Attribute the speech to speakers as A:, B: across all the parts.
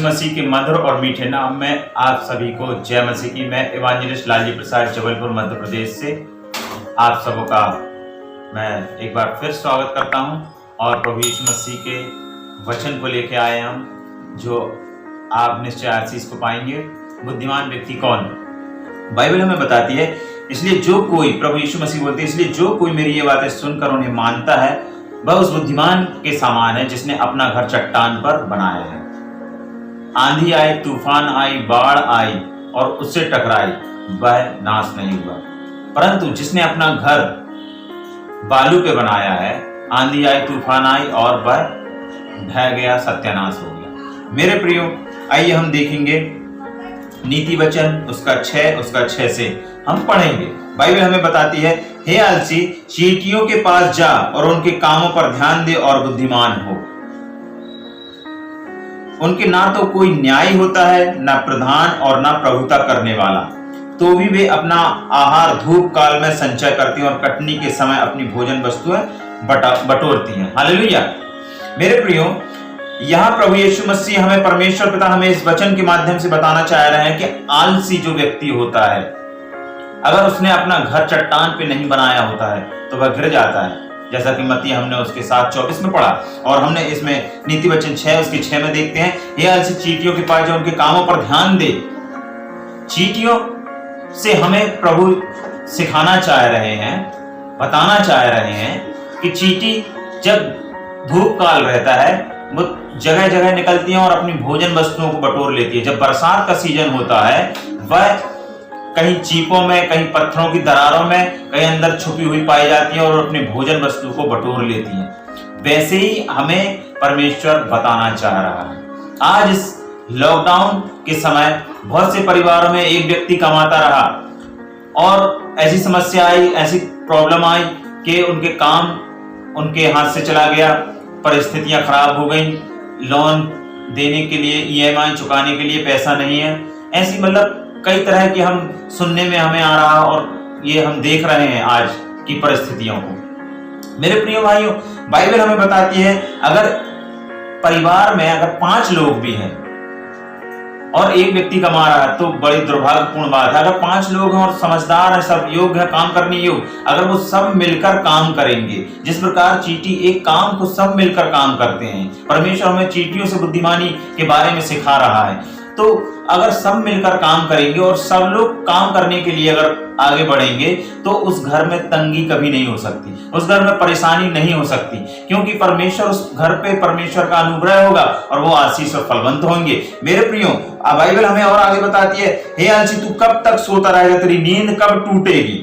A: मसीह के मधुर और मीठे नाम में आप सभी को जय मसीह की। मैं इवांजलिस्ट लालजी प्रसाद जबलपुर मध्य प्रदेश से आप सबों का मैं एक बार फिर स्वागत करता हूं और प्रभु यीशु मसीह के वचन को लेके आए हम, जो आप निश्चय आशीष को पाएंगे। बुद्धिमान व्यक्ति कौन? बाइबल हमें बताती है, इसलिए जो कोई, प्रभु यीशु मसीह बोलते हैं, इसलिए जो कोई मेरी ये बातें सुनकर उन्हें मानता है वह उस बुद्धिमान के समान है जिसने अपना घर चट्टान पर बनाया है। आंधी आई, तूफान आई, बाढ़ आई और उससे टकराई, वह नाश नहीं हुआ। परंतु जिसने अपना घर बालू पे बनाया है, आंधी आई, तूफान आई और वह ढह गया, सत्यानाश हो गया। मेरे प्रियो, आइए हम देखेंगे नीति वचन उसका 6 से हम पढ़ेंगे। बाइबल हमें बताती है, हे आलसी, चींटियों के पास जा और उनके कामों पर ध्यान दे और बुद्धिमान हो। उनके ना तो कोई न्याय होता है, ना प्रधान और ना प्रभुता करने वाला, तो भी वे अपना आहार धूप काल में संचय करती हैं और कटनी के समय अपनी भोजन वस्तुएं बटोरती हैं। हालेलुया। मेरे प्रियो, यहाँ प्रभु यीशु मसीह हमें, परमेश्वर पिता हमें इस वचन के माध्यम से बताना चाह रहे हैं कि आलसी जो व्यक्ति होता है, अगर उसने अपना घर चट्टान पे नहीं बनाया होता है तो वह गिर जाता है, जैसा कि मत्ती हमने उसके 7:24 में पढ़ा और हमने इसमें नीति वचन 6 उसके 6 में देखते हैं, ये आलसी चींटियों के पास जो उनके कामों पर ध्यान दे। चींटियों से हमें प्रभु सिखाना चाह रहे हैं, बताना चाह रहे हैं कि चींटी जब धूप काल रहता है वो जगह जगह निकलती हैं और अपनी भोजन वस्तुओं को बटोर लेती है। जब बरसात का सीजन होता है, वह कहीं चीपों में, कहीं पत्थरों की दरारों में, कहीं अंदर छुपी हुई पाई जाती है और अपने भोजन वस्तु को बटोर लेती है। वैसे ही हमें परमेश्वर बताना चाह रहा है। आज इस लॉकडाउन के समय बहुत से परिवारों में एक व्यक्ति कमाता रहा और ऐसी समस्या आई, ऐसी प्रॉब्लम आई कि उनके काम उनके हाथ से चला गया, परिस्थितियां खराब हो गई, लोन देने के लिए, EMI चुकाने के लिए पैसा नहीं है। ऐसी मतलब कई तरह की हम सुनने में हमें आ रहा और ये हम देख रहे हैं आज की परिस्थितियों को। मेरे प्रिय भाइयों, बाइबल हमें बताती है, अगर परिवार में अगर 5 लोग भी हैं और एक व्यक्ति कमा रहा है तो बड़ी दुर्भाग्यपूर्ण बात है। अगर 5 लोग हैं और समझदार हैं, सब योग्य है, काम करने योग्य, अगर वो सब मिलकर काम करेंगे, जिस प्रकार चींटी एक काम को सब मिलकर काम करते हैं, परमेश्वर हमें चींटियों से बुद्धिमानी के बारे में सिखा रहा है। तो अगर सब मिलकर काम करेंगे और सब लोग काम करने के लिए अगर आगे बढ़ेंगे तो उस घर में तंगी कभी नहीं हो सकती, उस घर में परेशानी नहीं हो सकती, क्योंकि परमेश्वर उस घर पे, परमेश्वर का अनुग्रह होगा और वो आशीष और फलवंत होंगे। मेरे प्रियो, बाइबल हमें और आगे बताती है, हे आलसी, तू कब तक सोता रहेगा? तेरी नींद कब टूटेगी?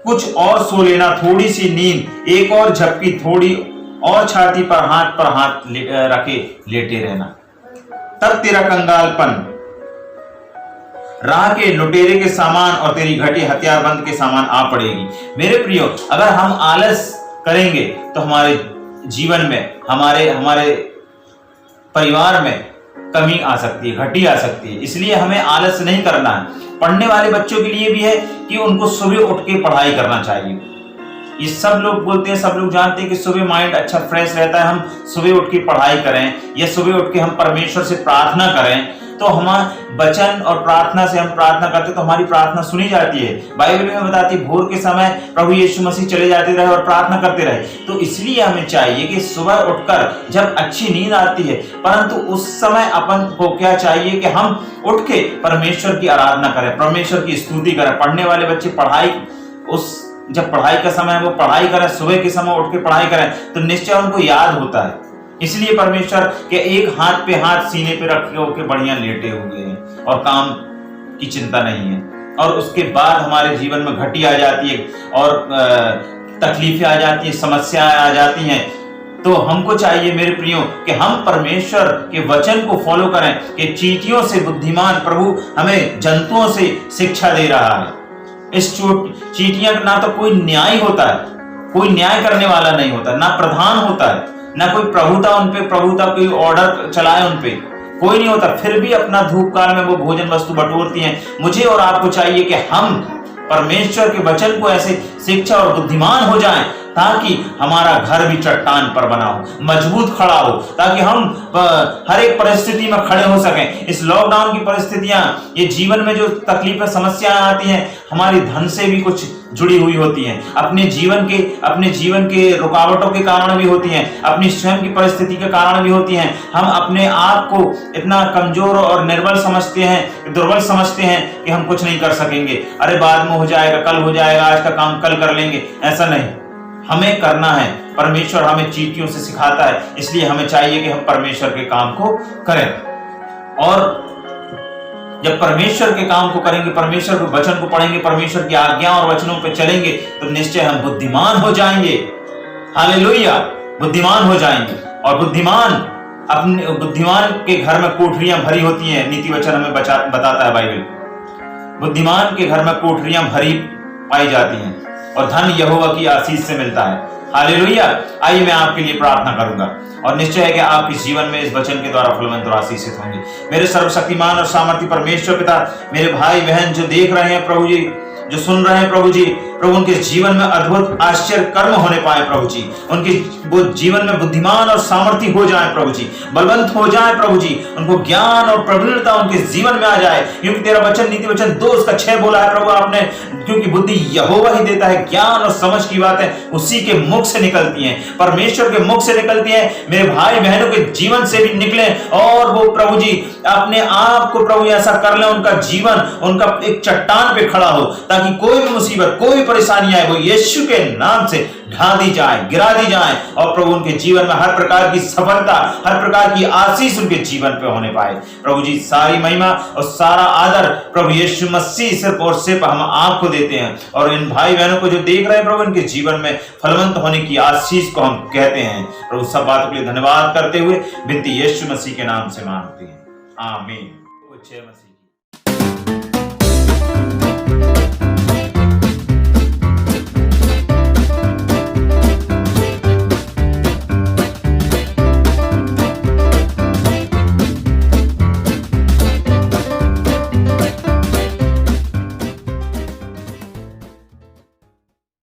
A: कुछ और सो लेना, थोड़ी सी नींद, एक और झपकी, थोड़ी और छाती पर हाथ रखे लेटे रहना, तब तेरा कंगालपन राह के लुटेरे के सामान और तेरी घटी हथियारबंद के सामान आ पड़ेगी। मेरे प्रियो, अगर हम आलस करेंगे तो हमारे जीवन में, हमारे परिवार में कमी आ सकती है, घटी आ सकती है। इसलिए हमें आलस नहीं करना है। पढ़ने वाले बच्चों के लिए भी है कि उनको सुबह उठ के पढ़ाई करना चाहिए। ये सब लोग बोलते हैं, सब लोग जानते हैं कि सुबह माइंड अच्छा फ्रेश रहता है, हम सुबह उठ के पढ़ाई करें या सुबह उठ के हम परमेश्वर से प्रार्थना करें, तो हमारे वचन और प्रार्थना से हम प्रार्थना करते तो हमारी प्रार्थना सुनी जाती है। बाइबल में बताती है, भोर के समय प्रभु यीशु मसीह चले जाते रहे और प्रार्थना करते रहे। तो इसलिए हमें चाहिए कि सुबह उठकर जब अच्छी नींद आती है, परंतु उस समय अपन को क्या चाहिए कि हम उठ के परमेश्वर की आराधना करें, परमेश्वर की स्तुति करें। पढ़ने वाले बच्चे जब पढ़ाई का समय है वो पढ़ाई करें, सुबह के समय उठ के पढ़ाई करें तो निश्चय उनको याद होता है। इसलिए परमेश्वर के एक हाथ पे हाथ सीने पे रखे होके बढ़िया लेटे हुए हैं और काम की चिंता नहीं है। और उसके बाद हमारे जीवन में घटी आ जाती है और तकलीफें आ जाती हैं, समस्याएं आ जाती हैं, तो हमको चाहिए मेरे प्रियो कि हम परमेश्वर के वचन को फॉलो करें कि चींटियों से बुद्धिमान प्रभु हमें जंतुओं से शिक्षा दे रहा है। इस चींटियां का ना तो कोई न्याय होता है, कोई न्याय करने वाला नहीं होता, ना प्रधान होता है, ना कोई प्रभुता कोई ऑर्डर चलाए उन पे, कोई नहीं होता। फिर भी अपना धूप काल में वो भोजन वस्तु बटोरती हैं। मुझे और आपको चाहिए कि हम परमेश्वर के वचन को ऐसे शिक्षा और बुद्धिमान हो जाएं ताकि हमारा घर भी चट्टान पर बना हो, मजबूत खड़ा हो, ताकि हम हर एक परिस्थिति में खड़े हो सकें। इस लॉकडाउन की परिस्थितियां, ये जीवन में जो तकलीफें समस्याएं आती हैं, हमारी धन से भी कुछ जुड़ी हुई होती हैं, अपने जीवन के रुकावटों के कारण भी होती हैं, अपनी स्वयं की परिस्थिति के कारण भी होती हैं। हम अपने आप को इतना कमजोर और निर्बल समझते हैं, दुर्बल समझते हैं कि हम कुछ नहीं कर सकेंगे, अरे बाद में हो जाएगा, कल हो जाएगा, आज का काम कल कर लेंगे। ऐसा नहीं, हमें करना है। परमेश्वर हमें चींटियों से सिखाता है, इसलिए हमें चाहिए कि हम परमेश्वर के काम को करें। और जब परमेश्वर के काम को करेंगे, परमेश्वर के वचन को पढ़ेंगे, परमेश्वर की आज्ञा और वचनों पे चलेंगे, तो निश्चय हम बुद्धिमान हो जाएंगे। हालेलुया, बुद्धिमान हो जाएंगे। और बुद्धिमान के घर में कोठरियां भरी होती हैं, नीति वचन हमें बताता है बाइबल। बुद्धिमान के घर में कोठरियां भरी पाई जाती हैं और धन यहोवा की आशीष से मिलता है। हालेलुया। आइए मैं आपके लिए प्रार्थना करूंगा और निश्चय है कि आप इस जीवन में इस वचन के द्वारा फलवंत और आशीषित होंगे। मेरे सर्वशक्तिमान और सामर्थी परमेश्वर पिता, मेरे भाई बहन जो देख रहे हैं प्रभु जी, जो सुन रहे हैं प्रभु जी, प्रभु उनके जीवन में अद्भुत आश्चर्य कर्म होने पाए प्रभु जी, उनके वो जीवन में बुद्धिमान और सामर्थी हो जाए प्रभु जी, बलवंत हो जाए प्रभु जी, उनको ज्ञान और प्रवीणता उनके जीवन में आ जाए, क्योंकि तेरा वचन नीति वचन 2:6 बोला है प्रभु आपने, क्योंकि बुद्धि यहोवा ही देता है, ज्ञान और समझ की बातें उसी के मुख से निकलती हैं, परमेश्वर के मुख से निकलती हैं। मेरे भाई बहनों के जीवन से भी निकले और वो प्रभु जी अपने आप को प्रभु ऐसा कर ले, उनका जीवन उनका एक चट्टान पे खड़ा हो, ताकि कोई भी मुसीबत, कोई परेशानी आए, वो यीशु के नाम से ढा दी जाए, गिरा दी जाए, और प्रभु उनके जीवन में हर प्रकार की सफलता, हर प्रकार की आशीष उनके जीवन पे होने पाए। प्रभु जी सारी महिमा और सारा आदर प्रभु यीशु मसीह सिर्फ और सिर्फ हम आपको देते हैं, और इन भाई बहनों को जो देख रहे हैं प्रभु, इनके जीवन में फलवंत होने की आशीष को हम कहते हैं। प्रभु सब बातों के लिए धन्यवाद करते हुए विनती यीशु मसीह के नाम से मांगते हैं, आमीन। जय मसीह।